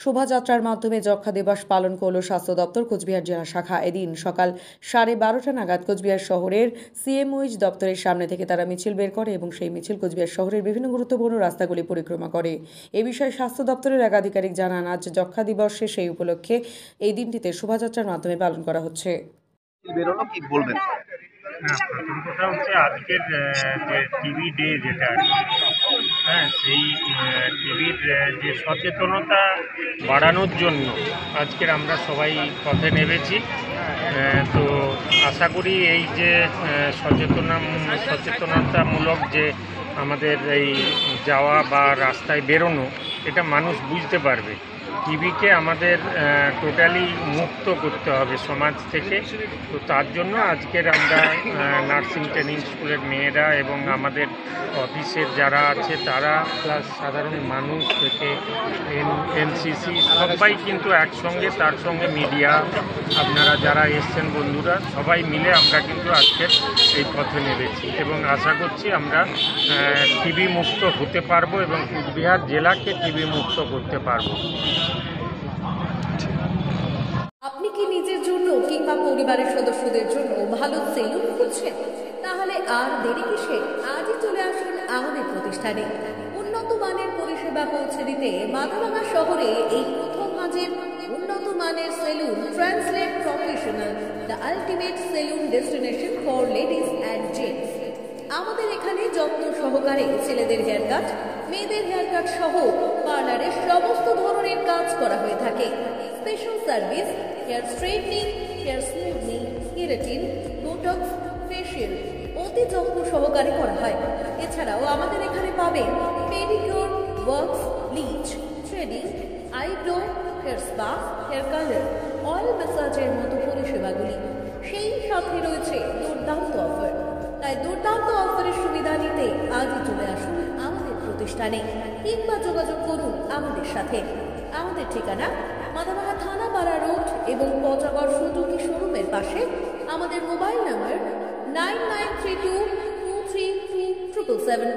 শোভাযাত্রার মাধ্যমে যক্ষ্মা দিবস পালন করল স্বাস্থ্য দপ্তর কোচবিহার জেলা শাখা। এদিন সকাল 12:30 নাগাদ কোচবিহার শহরের সিএমওইচ দপ্তরের সামনে থেকে তারা মিছিল বের করে এবং সেই মিছিল কোচবিহার শহরের বিভিন্ন গুরুত্বপূর্ণ রাস্তাগুলি পরিক্রমা করে। এ বিষয়ে স্বাস্থ্য দপ্তরের এক আধিকারিক জানান, আজ যক্ষ্মা দিবসে সেই উপলক্ষে এই দিনটিতে শোভাযাত্রার মাধ্যমে পালন করা হচ্ছে। কি বলবেন? প্রথম কথা হচ্ছে আজকের যে টিবি ডে যেটা আর কি, সেই টিবির যে সচেতনতা বাড়ানোর জন্য আজকের আমরা সবাই পথে নেমেছি। তো আশা করি এই যে সচেতনতামূলক যে আমাদের এই যাওয়া বা রাস্তায় বেরোনো, এটা মানুষ বুঝতে পারবে। টিবিকে আমাদের টোটালি মুক্ত করতে হবে সমাজ থেকে। তো তার জন্য আজকের আমরা নার্সিং ট্রেনিং স্কুলের মেয়েরা এবং আমাদের অফিসের যারা আছে তারা, প্লাস সাধারণ মানুষ থেকে এনসিসি সবাই কিন্তু একসঙ্গে, তার সঙ্গে মিডিয়া আপনারা যারা এসছেন বন্ধুরা, সবাই মিলে আমরা কিন্তু আজকের এই পথে নেমেছি এবং আশা করছি আমরা টিবি মুক্ত হতে পারবো এবং কোচবিহার জেলাকে টিবি মুক্ত করতে পারবো। আপনি কি নিজের জন্য কিংবা পরিবারের সদস্যদের জন্য ভালো সেলুন খুঁজছেন? তাহলে আর দেরি কিসে? আজই চলে আসুন আমাদের প্রতিষ্ঠানে। উন্নত মানের পরিষেবা পৌঁছে দিতে মাথাভাঙা শহরে এই প্রথম হাজির উন্নত মানের salon translate professional, the ultimate salon destination for ladies and gents. আমাদের এখানে যত্ন সহকারে ছেলেদের হেয়ার কাট, মেয়েদের হেয়ার কাট সহ পার্লারের সমস্ত ধরনের কাজ করা হয়ে থাকে। Special service, hair straightening, hair smoothening, keratin, botox, facial অতি যত্ন সহকারে করা হয়। এছাড়াও আমাদের এখানে পাবেন pedicure, wax, bleach, threading, eyebrow, hair spa, hair colour, oil ম্যাসাজের মতো পরিষেবাগুলি। সেই সাথে রয়েছে দুর্দান্ত অফার। তাই দুর্দান্ত অফারের সুবিধা নিতে আজই চলে আসুন আমাদের প্রতিষ্ঠানে কিংবা যোগাযোগ করুন আমাদের সাথে। আমাদের ঠিকানা মাথাভাঙা থানাপাড়া রোড এবং পচাগড় সুজুকি শোরুমের পাশে। আমাদের মোবাইল নম্বর 9932232777।